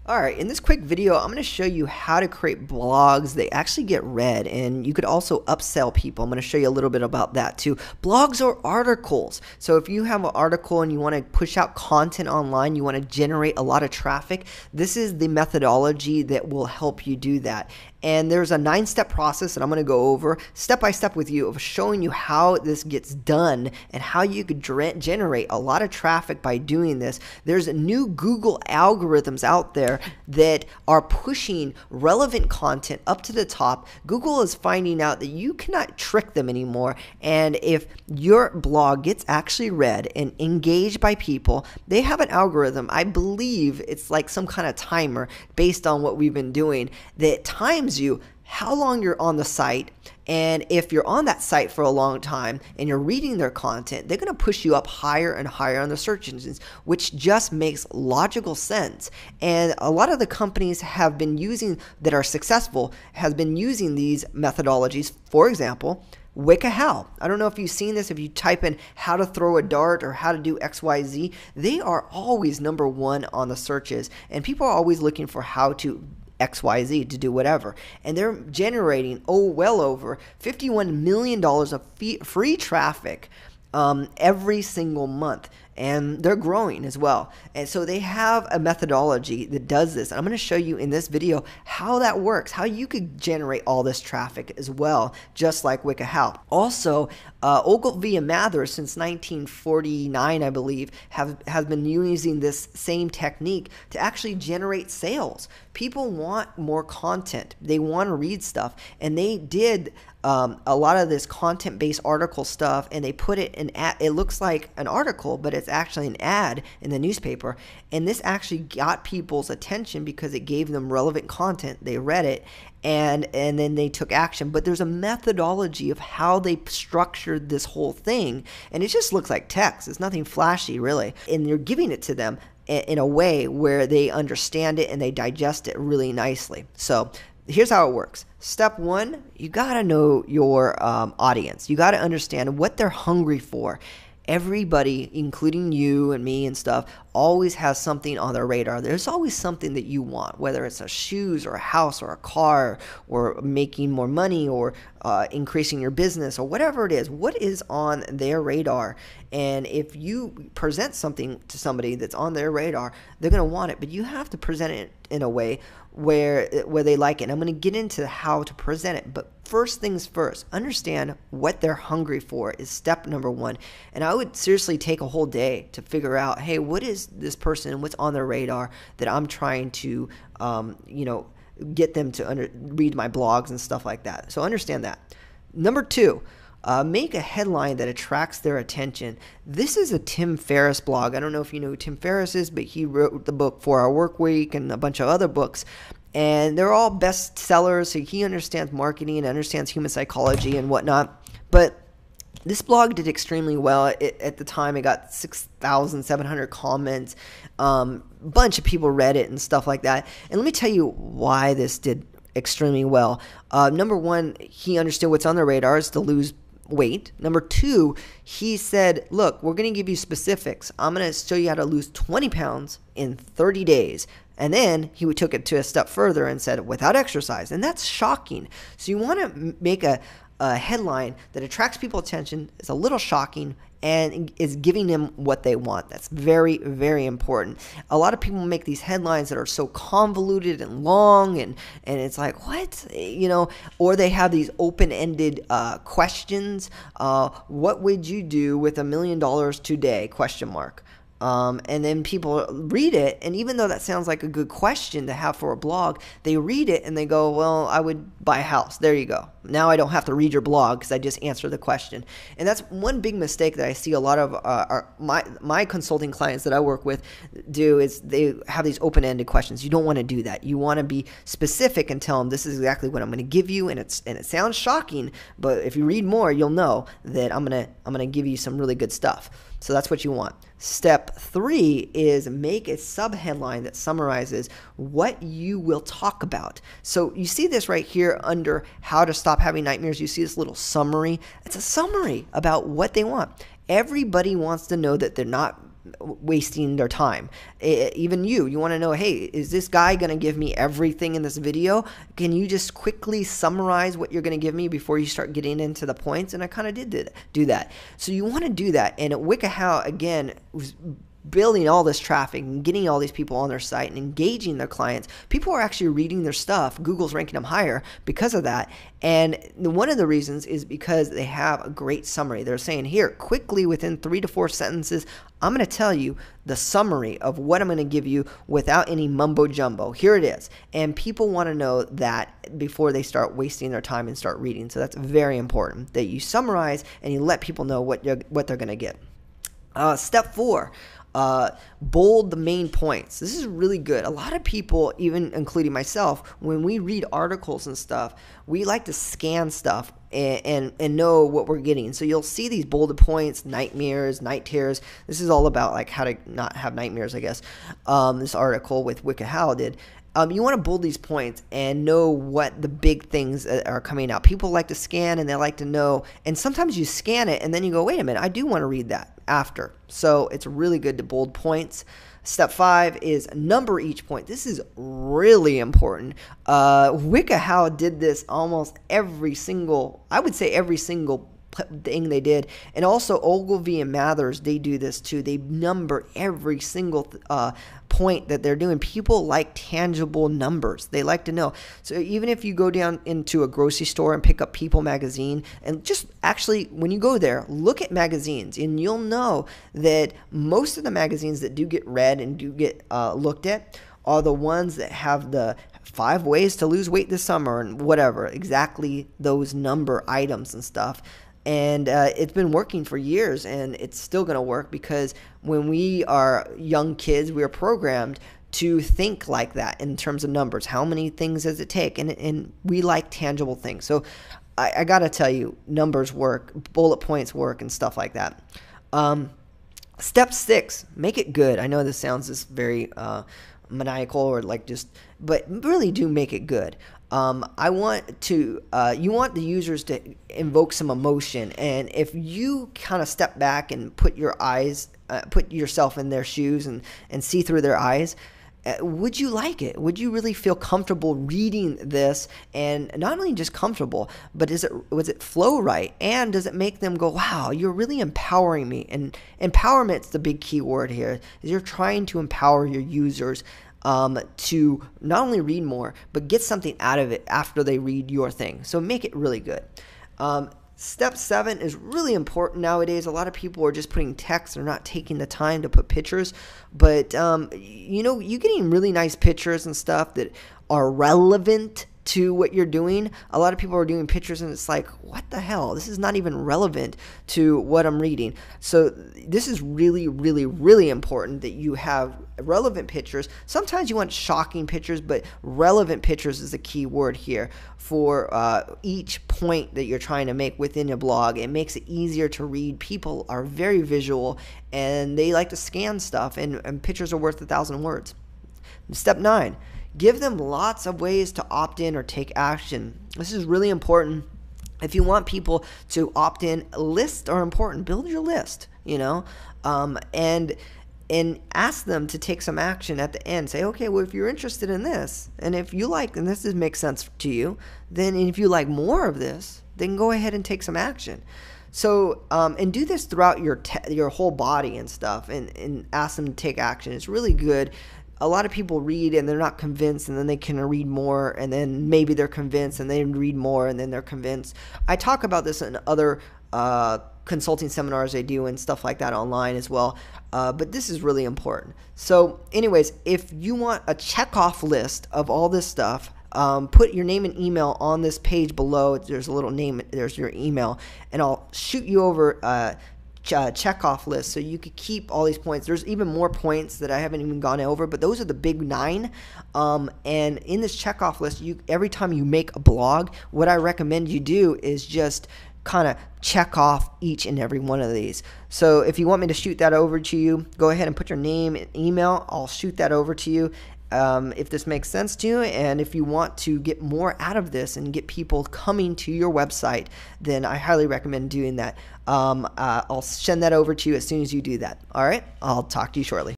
Alright, in this quick video, I'm going to show you how to create blogs that actually get read, and you could also upsell people. I'm going to show you a little bit about that too. Blogs are articles. So if you have an article and you want to push out content online, you want to generate a lot of traffic, this is the methodology that will help you do that. And there's a 9-step process that I'm going to go over step by step with you of showing you how this gets done and how you could generate a lot of traffic by doing this. There's new Google algorithms out there that are pushing relevant content up to the top. Google is finding out that you cannot trick them anymore, and if your blog gets actually read and engaged by people, they have an algorithm. I believe it's like some kind of timer based on what we've been doing that times you how long you're on the site, and if you're on that site for a long time and you're reading their content, they're going to push you up higher and higher on the search engines, which just makes logical sense. And a lot of the companies have been using that are successful has been using these methodologies. For example, WikiHow. I don't know if you've seen this. If you type in how to throw a dart or how to do XYZ, they are always #1 on the searches, and people are always looking for how to XYZ to do whatever, and they're generating well over $51 million of free traffic every single month, and they're growing as well. And so they have a methodology that does this. I'm going to show you in this video how that works, how you could generate all this traffic as well, just like WikiHow. Also, Ogilvy and Mather since 1949, I believe, has been using this same technique to actually generate sales. People want more content. They want to read stuff, and they did a lot of this content-based article stuff, and they put it in it looks like an article, but it's actually an ad in the newspaper, and this actually got people's attention because it gave them relevant content. They read it, and then they took action. But there's a methodology of how they structured this whole thing, and it just looks like text. It's nothing flashy, really, and you're giving it to them in a way where they understand it and they digest it really nicely. So here's how it works. Step 1, you got to know your audience. You got to understand what they're hungry for. Everybody, including you and me and stuff, always has something on their radar. There's always something that you want, whether it's a shoes or a house or a car or making more money or increasing your business or whatever it is. What is on their radar? And if you present something to somebody that's on their radar, they're going to want it, but you have to present it in a way where they like it. And I'm going to get into how to present it, but first things first, understand what they're hungry for is step number 1. And I would seriously take a whole day to figure out, hey, what is this person, what's on their radar that I'm trying to, get them to read my blogs and stuff like that. So understand that. Number 2, make a headline that attracts their attention. This is a Tim Ferriss blog. I don't know if you know who Tim Ferriss is, but he wrote the book 4-Hour Workweek and a bunch of other books. And they're all bestsellers, so he understands marketing and understands human psychology and whatnot. But this blog did extremely well. At the time, it got 6,700 comments. Bunch of people read it and stuff like that. And let me tell you why this did extremely well. Number 1, he understood what's on their radar is to lose weight. Number 2, he said, look, we're going to give you specifics. I'm going to show you how to lose 20 pounds in 30 days. And then he took it to a step further and said, without exercise. And that's shocking. So you want to make a headline that attracts people's attention, is a little shocking, and is giving them what they want. That's very, very important. A lot of people make these headlines that are so convoluted and long, and it's like, what? Or they have these open-ended questions. What would you do with $1 million today? ? And then people read it, and even though that sounds like a good question to have for a blog, they read it and they go, well, I would buy a house. There you go. Now I don't have to read your blog because I just answered the question. And that's one big mistake that I see a lot of my consulting clients that I work with do, is they have these open-ended questions. You don't want to do that. You want to be specific and tell them this is exactly what I'm going to give you, and it sounds shocking, but if you read more, you'll know that I'm gonna give you some really good stuff. So that's what you want. Step 3 is make a sub-headline that summarizes what you will talk about. So you see this right here under how to stop having nightmares. You see this little summary. It's a summary about what they want. Everybody wants to know that they're not wasting their time. Even you want to know, hey, is this guy going to give me everything in this video? Can you just quickly summarize what you're going to give me before you start getting into the points? And I kind of did do that. So you want to do that. And at WikiHow, again, was building all this traffic and getting all these people on their site and engaging their clients. People are actually reading their stuff. Google's ranking them higher because of that. And one of the reasons is because they have a great summary. They're saying, here, quickly, within 3 to 4 sentences, I'm going to tell you the summary of what I'm going to give you without any mumbo jumbo. Here it is. And people want to know that before they start wasting their time and start reading. So that's very important, that you summarize and you let people know what they're going to get. Step 4. Bold the main points. This is really good. A lot of people, even including myself, when we read articles and stuff, we like to scan stuff and know what we're getting. So you'll see these bolded points, nightmares, night terrors. This is all about like how to not have nightmares, I guess. This article with WikiHow did. You want to bold these points and know what the big things are coming out. People like to scan and they like to know. And sometimes you scan it and then you go, wait a minute, I do want to read that after. So it's really good to bold points. Step 5 is number each point. This is really important. WikiHow did this almost every single, I would say every single thing they did. And also Ogilvy and Mathers, they do this too. They number every single point that they're doing. People like tangible numbers. They like to know. So even if you go down into a grocery store and pick up People magazine, and just actually when you go there, look at magazines, and you'll know that most of the magazines that do get read and do get looked at are the ones that have the 5 ways to lose weight this summer and whatever, exactly those number items and stuff. And it's been working for years, and it's still going to work because when we are young kids, we are programmed to think like that in terms of numbers. How many things does it take? And we like tangible things. So I got to tell you, numbers work, bullet points work, and stuff like that. Step 6, make it good. I know this sounds just very maniacal or like just, but really do make it good. I want to, you want the users to invoke some emotion, and if you kind of step back and put your eyes, put yourself in their shoes and see through their eyes, would you like it? Would you really feel comfortable reading this? And not only just comfortable, but was it flow right? And does it make them go, wow, you're really empowering me? And empowerment's the big key word here, is you're trying to empower your users to not only read more, but get something out of it after they read your thing. So make it really good. Step 7 is really important nowadays. A lot of people are just putting text. They're not taking the time to put pictures. But, you know, you're getting really nice pictures and stuff that are relevant to what you're doing. A lot of people are doing pictures and it's like, what the hell? This is not even relevant to what I'm reading. So this is really, really, really important that you have relevant pictures. Sometimes you want shocking pictures, but relevant pictures is the key word here for each point that you're trying to make within your blog. It makes it easier to read. People are very visual and they like to scan stuff, and pictures are worth 1,000 words. Step 9. Give them lots of ways to opt in or take action. This is really important. If you want people to opt in, lists are important. Build your list, you know, and ask them to take some action at the end. Say, okay, well, if you're interested in this, and if you like, and this makes sense to you, then if you like more of this, then go ahead and take some action. So, and do this throughout your whole body and stuff, and ask them to take action. It's really good. A lot of people read and they're not convinced, and then they can read more, and then maybe they're convinced, and they read more, and then they're convinced. I talk about this in other consulting seminars I do and stuff like that online as well, but this is really important. So anyways, if you want a checkoff list of all this stuff, put your name and email on this page below. There's a little name, there's your email, and I'll shoot you over checkoff list so you could keep all these points. There's even more points that I haven't even gone over, but those are the big 9. And in this checkoff list, every time you make a blog, what I recommend you do is just kind of check off each and every one of these. So if you want me to shoot that over to you, go ahead and put your name and email. I'll shoot that over to you, if this makes sense to you, and if you want to get more out of this and get people coming to your website, then I highly recommend doing that. I'll send that over to you as soon as you do that. All right, I'll talk to you shortly.